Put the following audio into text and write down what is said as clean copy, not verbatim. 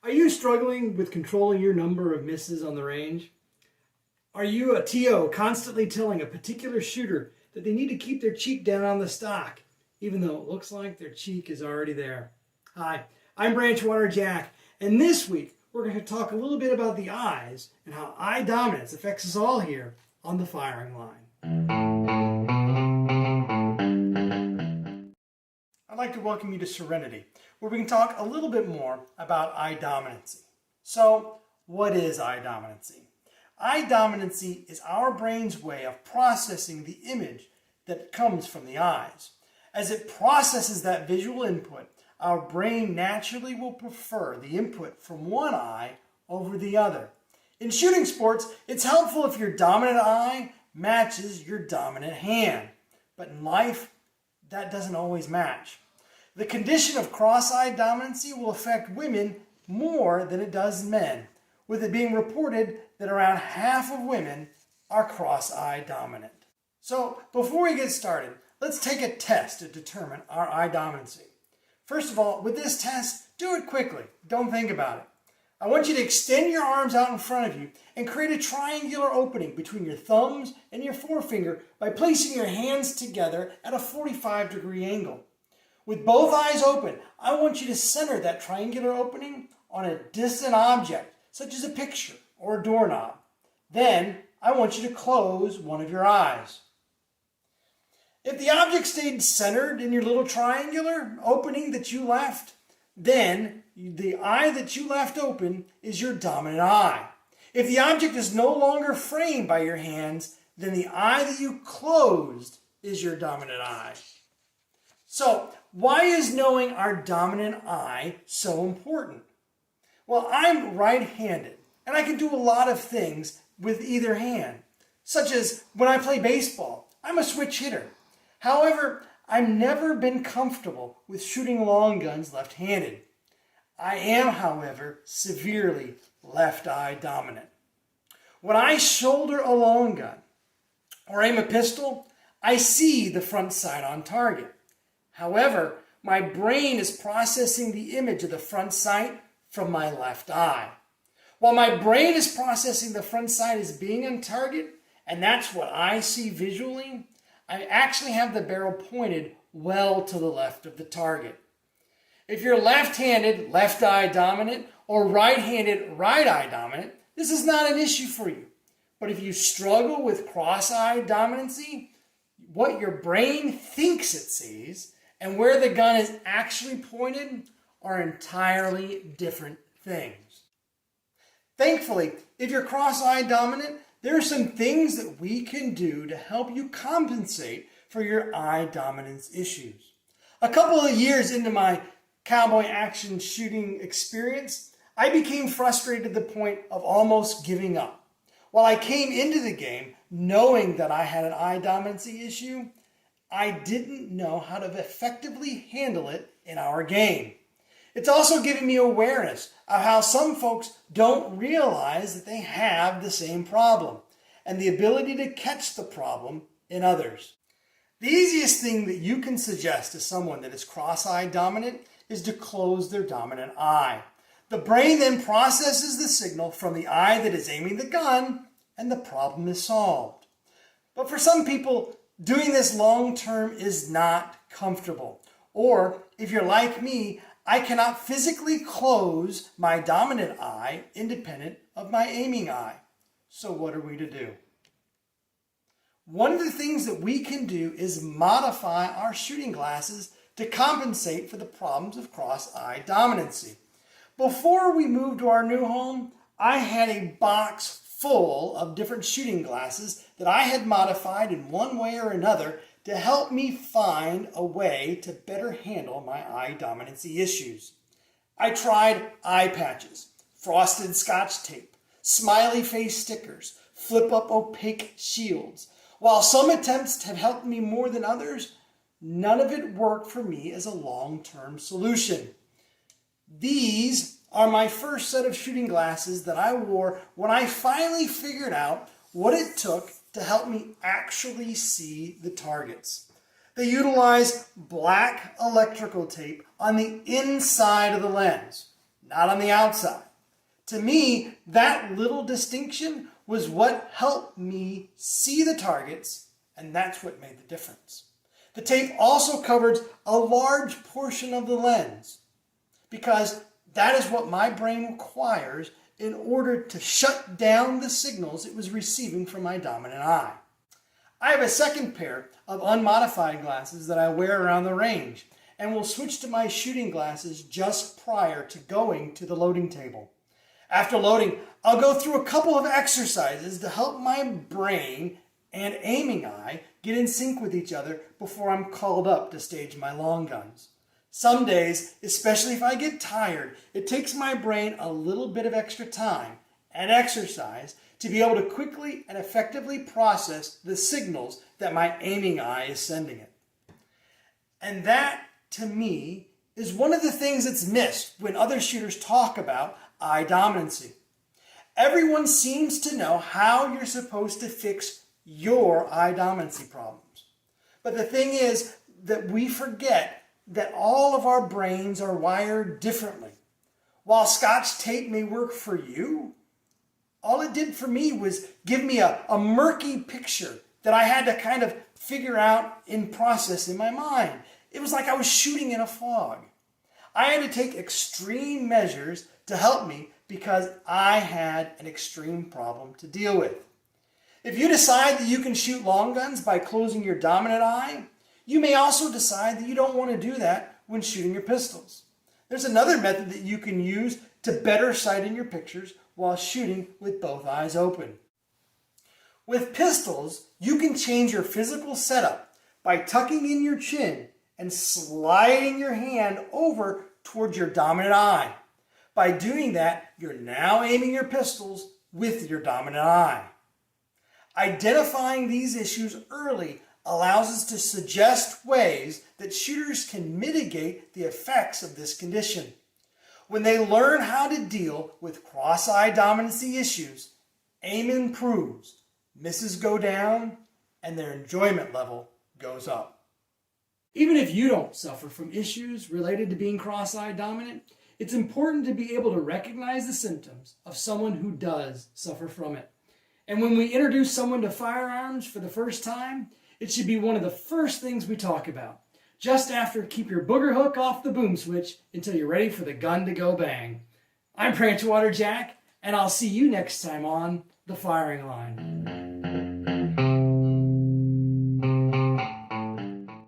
Are you struggling with controlling your number of misses on the range? Are you a TO constantly telling a particular shooter that they need to keep their cheek down on the stock, even though it looks like their cheek is already there? Hi, I'm Branchwater Jack, and this week we're going to talk a little bit about the eyes and how eye dominance affects us all here on the firing line. I'd like to welcome you to Serenity, where we can talk a little bit more about eye dominancy. So, what is eye dominancy? Eye dominancy is our brain's way of processing the image that comes from the eyes. As it processes that visual input, our brain naturally will prefer the input from one eye over the other. In shooting sports, it's helpful if your dominant eye matches your dominant hand. But in life, that doesn't always match. The condition of cross-eye dominancy will affect women more than it does men, with it being reported that around half of women are cross-eye dominant. So before we get started, let's take a test to determine our eye dominancy. First of all, with this test, do it quickly. Don't think about it. I want you to extend your arms out in front of you and create a triangular opening between your thumbs and your forefinger by placing your hands together at a 45-degree angle. With both eyes open, I want you to center that triangular opening on a distant object, such as a picture or a doorknob. Then, I want you to close one of your eyes. If the object stayed centered in your little triangular opening that you left, then the eye that you left open is your dominant eye. If the object is no longer framed by your hands, then the eye that you closed is your dominant eye. So, why is knowing our dominant eye so important? Well, I'm right-handed, and I can do a lot of things with either hand, such as when I play baseball, I'm a switch hitter. However, I've never been comfortable with shooting long guns left-handed. I am, however, severely left-eye dominant. When I shoulder a long gun or aim a pistol, I see the front sight on target. However, my brain is processing the image of the front sight from my left eye. While my brain is processing the front sight as being on target, and that's what I see visually, I actually have the barrel pointed well to the left of the target. If you're left-handed, left eye dominant, or right-handed, right eye dominant, this is not an issue for you. But if you struggle with cross-eye dominancy, what your brain thinks it sees and where the gun is actually pointed are entirely different things. Thankfully, if you're cross-eye dominant, there are some things that we can do to help you compensate for your eye dominance issues. A couple of years into my cowboy action shooting experience, I became frustrated to the point of almost giving up. While I came into the game knowing that I had an eye dominancy issue, I didn't know how to effectively handle it in our game. It's also given me awareness of how some folks don't realize that they have the same problem and the ability to catch the problem in others. The easiest thing that you can suggest to someone that is cross-eye dominant is to close their dominant eye. The brain then processes the signal from the eye that is aiming the gun and the problem is solved. But for some people, doing this long-term is not comfortable. Or, if you're like me, I cannot physically close my dominant eye independent of my aiming eye. So what are we to do? One of the things that we can do is modify our shooting glasses to compensate for the problems of cross-eye dominancy. Before we moved to our new home, I had a box full of different shooting glasses that I had modified in one way or another to help me find a way to better handle my eye dominancy issues. I tried eye patches, frosted Scotch tape, smiley face stickers, flip-up opaque shields. While some attempts have helped me more than others, none of it worked for me as a long-term solution. These are my first set of shooting glasses that I wore when I finally figured out what it took to help me actually see the targets. They utilize black electrical tape on the inside of the lens. not on the outside. To me, that little distinction was what helped me see the targets, and that's what made the difference. The tape also covers a large portion of the lens because that is what my brain requires in order to shut down the signals it was receiving from my dominant eye. I have a second pair of unmodified glasses that I wear around the range and will switch to my shooting glasses just prior to going to the loading table. After loading, I'll go through a couple of exercises to help my brain and aiming eye get in sync with each other before I'm called up to stage my long guns. Some days, especially if I get tired, it takes my brain a little bit of extra time and exercise to be able to quickly and effectively process the signals that my aiming eye is sending it. And that, to me, is one of the things that's missed when other shooters talk about eye dominancy. Everyone seems to know how you're supposed to fix your eye dominancy problems. But the thing is that we forget that all of our brains are wired differently. While Scotch tape may work for you, all it did for me was give me a murky picture that I had to kind of figure out in process in my mind. It was like I was shooting in a fog. I had to take extreme measures to help me because I had an extreme problem to deal with. If you decide that you can shoot long guns by closing your dominant eye, you may also decide that you don't want to do that when shooting your pistols. There's another method that you can use to better sight in your pictures while shooting with both eyes open. With pistols, you can change your physical setup by tucking in your chin and sliding your hand over towards your dominant eye. By doing that, you're now aiming your pistols with your dominant eye. Identifying these issues early allows us to suggest ways that shooters can mitigate the effects of this condition. When they learn how to deal with cross-eye dominancy issues, aim improves, misses go down, and their enjoyment level goes up. Even if you don't suffer from issues related to being cross-eye dominant, it's important to be able to recognize the symptoms of someone who does suffer from it. And when we introduce someone to firearms for the first time, it should be one of the first things we talk about. Just after, keep your booger hook off the boom switch until you're ready for the gun to go bang. I'm Pranchwater Jack, and I'll see you next time on The Firing Line.